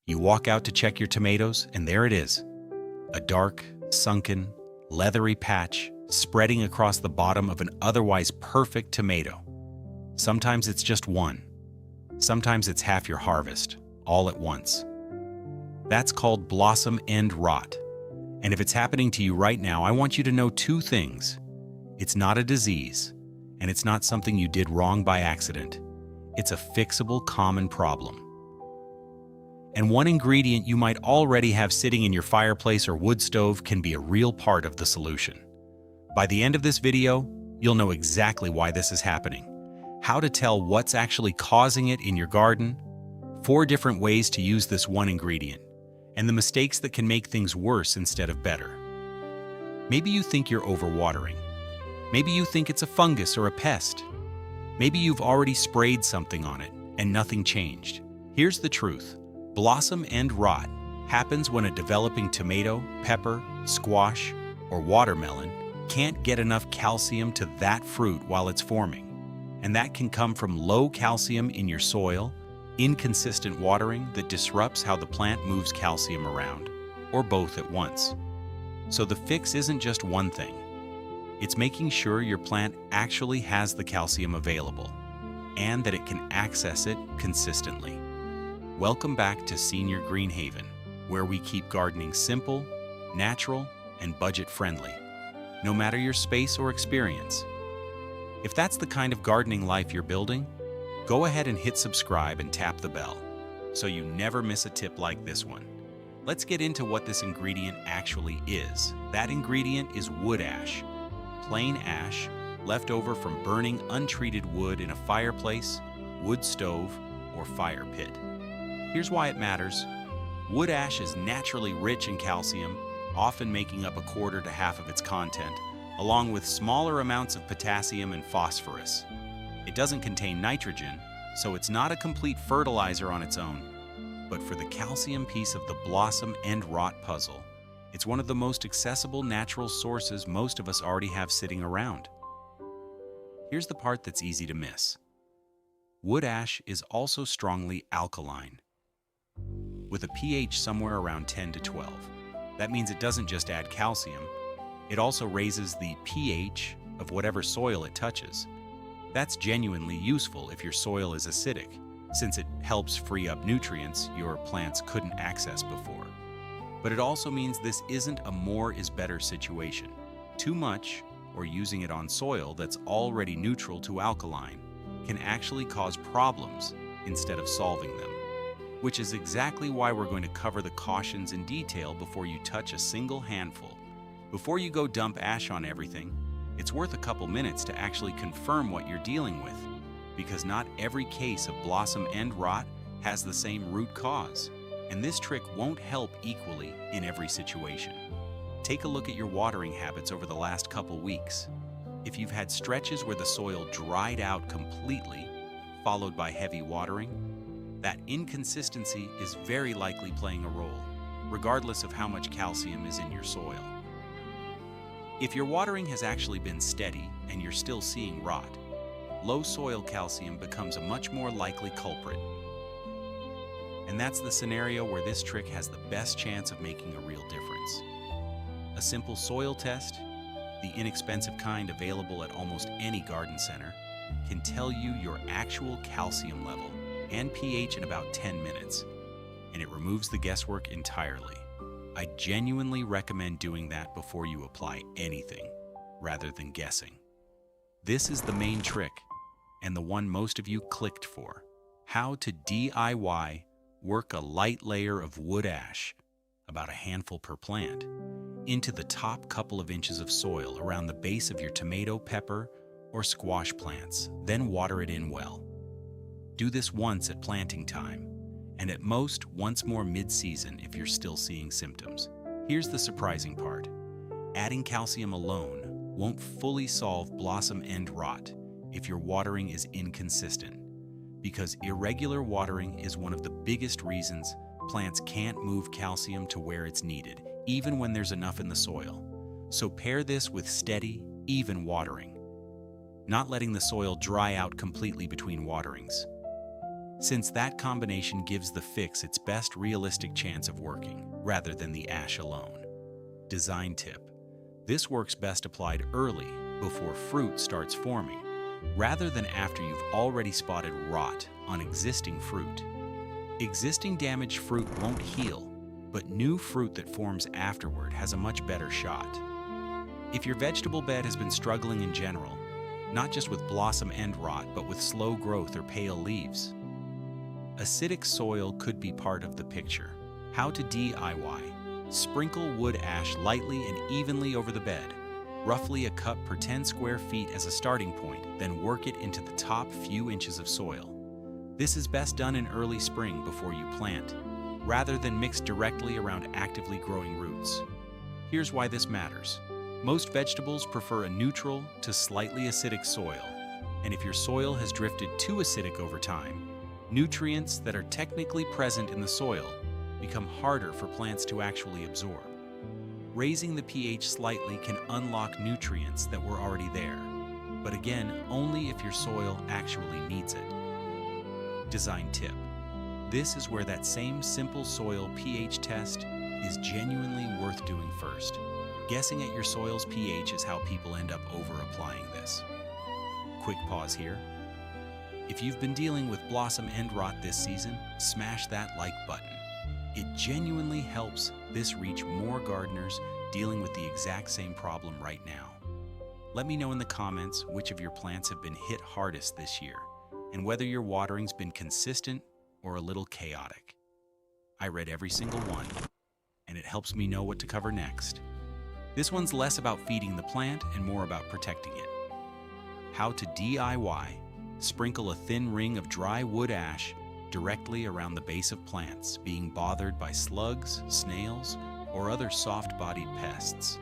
You walk out to check your tomatoes, and there it is. A dark, sunken, leathery patch spreading across the bottom of an otherwise perfect tomato. Sometimes it's just one. Sometimes it's half your harvest, all at once. That's called blossom end rot. And if it's happening to you right now, I want you to know two things. It's not a disease, and it's not something you did wrong by accident. It's a fixable, common problem. And one ingredient you might already have sitting in your fireplace or wood stove can be a real part of the solution. By the end of this video, you'll know exactly why this is happening, how to tell what's actually causing it in your garden, 4 different ways to use this one ingredient, and the mistakes that can make things worse instead of better. Maybe you think you're overwatering. Maybe you think it's a fungus or a pest. Maybe you've already sprayed something on it and nothing changed. Here's the truth. Blossom end rot happens when a developing tomato, pepper, squash, or watermelon can't get enough calcium to that fruit while it's forming. And that can come from low calcium in your soil, inconsistent watering that disrupts how the plant moves calcium around, or both at once. So the fix isn't just one thing. It's making sure your plant actually has the calcium available, and that it can access it consistently. Welcome back to Senior Green Haven, where we keep gardening simple, natural, and budget-friendly, no matter your space or experience. If that's the kind of gardening life you're building, go ahead and hit subscribe and tap the bell, so you never miss a tip like this one. Let's get into what this ingredient actually is. That ingredient is wood ash, plain ash left over from burning untreated wood in a fireplace, wood stove, or fire pit. Here's why it matters. Wood ash is naturally rich in calcium, often making up 1/4 to half of its content, along with smaller amounts of potassium and phosphorus. It doesn't contain nitrogen, so it's not a complete fertilizer on its own. But for the calcium piece of the blossom end rot puzzle, it's one of the most accessible natural sources most of us already have sitting around. Here's the part that's easy to miss. Wood ash is also strongly alkaline, with a pH somewhere around 10 to 12. That means it doesn't just add calcium, it also raises the pH of whatever soil it touches. That's genuinely useful if your soil is acidic, since it helps free up nutrients your plants couldn't access before. But it also means this isn't a more is better situation. Too much, or using it on soil that's already neutral to alkaline, can actually cause problems instead of solving them. Which is exactly why we're going to cover the cautions in detail before you touch a single handful. Before you go dump ash on everything, it's worth a couple minutes to actually confirm what you're dealing with, because not every case of blossom end rot has the same root cause, and this trick won't help equally in every situation. Take a look at your watering habits over the last couple weeks. If you've had stretches where the soil dried out completely, followed by heavy watering, that inconsistency is very likely playing a role, regardless of how much calcium is in your soil. If your watering has actually been steady and you're still seeing rot, low soil calcium becomes a much more likely culprit. And that's the scenario where this trick has the best chance of making a real difference. A simple soil test, the inexpensive kind available at almost any garden center, can tell you your actual calcium level and pH in about 10 minutes, and it removes the guesswork entirely. I genuinely recommend doing that before you apply anything, rather than guessing. This is the main trick, and the one most of you clicked for: how to DIY work a light layer of wood ash, about a handful per plant, into the top couple of inches of soil around the base of your tomato, pepper, or squash plants, then water it in well. Do this once at planting time, and at most once more mid-season if you're still seeing symptoms. Here's the surprising part. Adding calcium alone won't fully solve blossom end rot if your watering is inconsistent, because irregular watering is one of the biggest reasons plants can't move calcium to where it's needed, even when there's enough in the soil. So pair this with steady, even watering, not letting the soil dry out completely between waterings. since that combination gives the fix its best realistic chance of working, rather than the ash alone. Design tip. This works best applied early, before fruit starts forming, rather than after you've already spotted rot on existing fruit. Existing damaged fruit won't heal, but new fruit that forms afterward has a much better shot. If your vegetable bed has been struggling in general, not just with blossom end rot, but with slow growth or pale leaves, acidic soil could be part of the picture. How to DIY. Sprinkle wood ash lightly and evenly over the bed, roughly a cup per 10 square feet as a starting point, then work it into the top few inches of soil. This is best done in early spring before you plant, rather than mixed directly around actively growing roots. Here's why this matters. Most vegetables prefer a neutral to slightly acidic soil, and if your soil has drifted too acidic over time, nutrients that are technically present in the soil become harder for plants to actually absorb. Raising the pH slightly can unlock nutrients that were already there, but again, only if your soil actually needs it. Design tip. This is where that same simple soil pH test is genuinely worth doing first. Guessing at your soil's pH is how people end up over-applying this. Quick pause here. If you've been dealing with blossom end rot this season, smash that like button. It genuinely helps this reach more gardeners dealing with the exact same problem right now. Let me know in the comments which of your plants have been hit hardest this year, and whether your watering's been consistent or a little chaotic. I read every single one, and it helps me know what to cover next. This one's less about feeding the plant and more about protecting it. How to DIY. Sprinkle a thin ring of dry wood ash directly around the base of plants being bothered by slugs, snails, or other soft-bodied pests.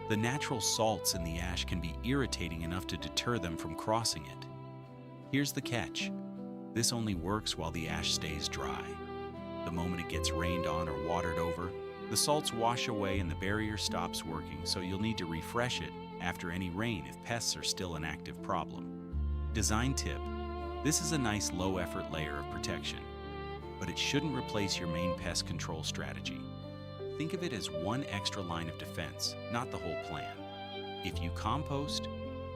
The natural salts in the ash can be irritating enough to deter them from crossing it. Here's the catch. This only works while the ash stays dry. The moment it gets rained on or watered over, the salts wash away and the barrier stops working, so you'll need to refresh it after any rain if pests are still an active problem. Design tip. This is a nice low-effort layer of protection, but it shouldn't replace your main pest control strategy. Think of it as one extra line of defense, not the whole plan. If you compost,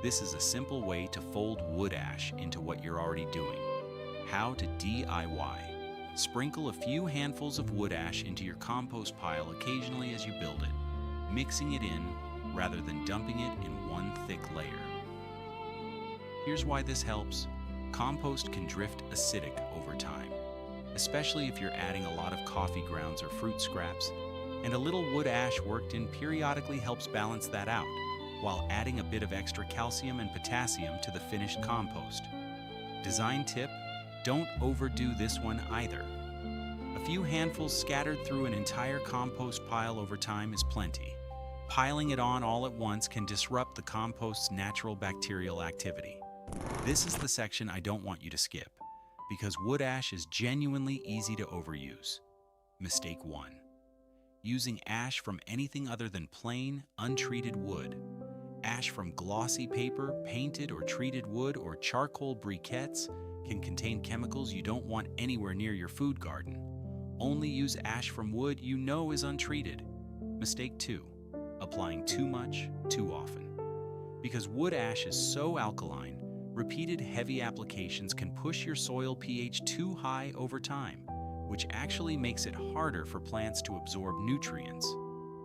this is a simple way to fold wood ash into what you're already doing. How to DIY. Sprinkle a few handfuls of wood ash into your compost pile occasionally as you build it, mixing it in rather than dumping it in one thick layer. Here's why this helps. Compost can drift acidic over time, especially if you're adding a lot of coffee grounds or fruit scraps, and a little wood ash worked in periodically helps balance that out, while adding a bit of extra calcium and potassium to the finished compost. Design tip. Don't overdo this one either. A few handfuls scattered through an entire compost pile over time is plenty. Piling it on all at once can disrupt the compost's natural bacterial activity. This is the section I don't want you to skip, because wood ash is genuinely easy to overuse. Mistake 1. Using ash from anything other than plain, untreated wood. Ash from glossy paper, painted or treated wood, or charcoal briquettes can contain chemicals you don't want anywhere near your food garden. Only use ash from wood you know is untreated. Mistake 2. Applying too much, too often. Because wood ash is so alkaline, repeated heavy applications can push your soil pH too high over time, which actually makes it harder for plants to absorb nutrients,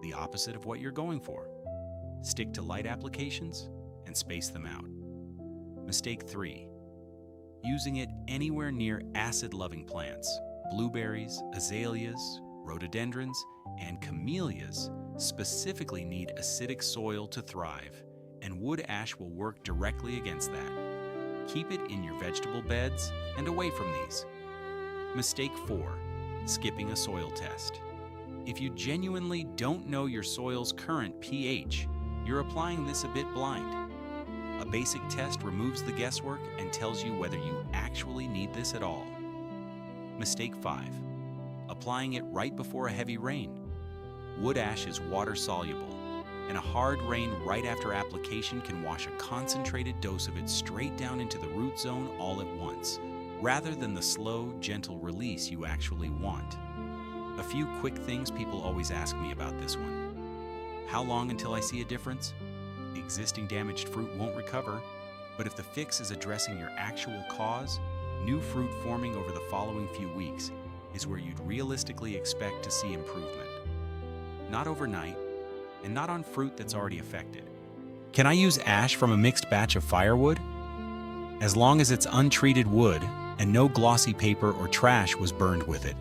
the opposite of what you're going for. Stick to light applications and space them out. Mistake 3. Using it anywhere near acid-loving plants. Blueberries, azaleas, rhododendrons, and camellias specifically need acidic soil to thrive, and wood ash will work directly against that. Keep it in your vegetable beds and away from these. Mistake 4. Skipping a soil test. If you genuinely don't know your soil's current pH, you're applying this a bit blind. A basic test removes the guesswork and tells you whether you actually need this at all. Mistake 5. Applying it right before a heavy rain. Wood ash is water-soluble, and a hard rain right after application can wash a concentrated dose of it straight down into the root zone all at once, rather than the slow, gentle release you actually want. A few quick things people always ask me about this one. How long until I see a difference? Existing damaged fruit won't recover, but if the fix is addressing your actual cause, new fruit forming over the following few weeks is where you'd realistically expect to see improvement. Not overnight, and not on fruit that's already affected. Can I use ash from a mixed batch of firewood? As long as it's untreated wood and no glossy paper or trash was burned with it.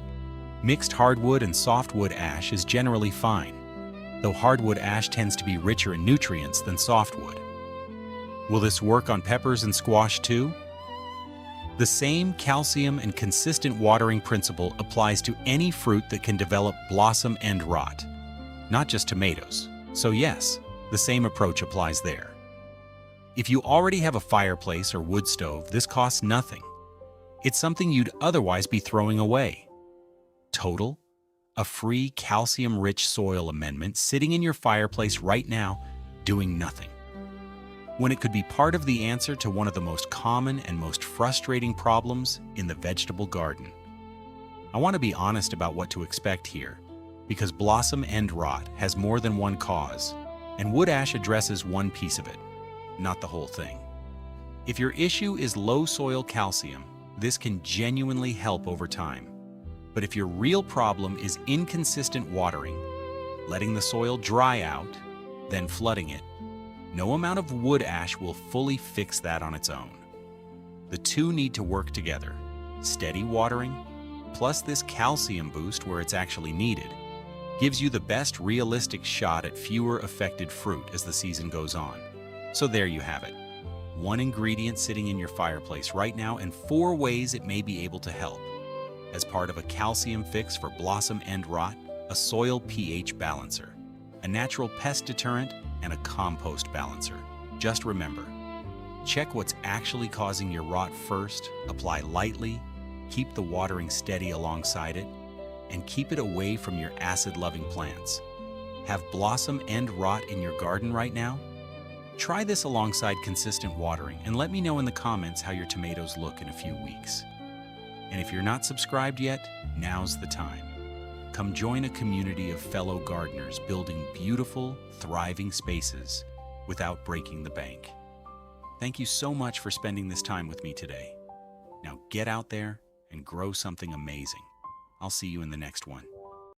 Mixed hardwood and softwood ash is generally fine, though hardwood ash tends to be richer in nutrients than softwood. Will this work on peppers and squash too? The same calcium and consistent watering principle applies to any fruit that can develop blossom end rot, not just tomatoes. So yes, the same approach applies there. If you already have a fireplace or wood stove, this costs nothing. It's something you'd otherwise be throwing away. Total, a free calcium-rich soil amendment sitting in your fireplace right now, doing nothing. When it could be part of the answer to one of the most common and most frustrating problems in the vegetable garden. I want to be honest about what to expect here, because blossom end rot has more than one cause, and wood ash addresses one piece of it, not the whole thing. If your issue is low soil calcium, this can genuinely help over time. But if your real problem is inconsistent watering, letting the soil dry out, then flooding it, no amount of wood ash will fully fix that on its own. The two need to work together. Steady watering, plus this calcium boost where it's actually needed, gives you the best realistic shot at fewer affected fruit as the season goes on. So there you have it. One ingredient sitting in your fireplace right now and 4 ways it may be able to help. As part of a calcium fix for blossom end rot, a soil pH balancer, a natural pest deterrent, and a compost balancer. Just remember, check what's actually causing your rot first, apply lightly, keep the watering steady alongside it, and keep it away from your acid-loving plants. Have blossom end rot in your garden right now? Try this alongside consistent watering and let me know in the comments how your tomatoes look in a few weeks. And if you're not subscribed yet, now's the time. Come join a community of fellow gardeners building beautiful, thriving spaces without breaking the bank. Thank you so much for spending this time with me today. Now get out there and grow something amazing. I'll see you in the next one.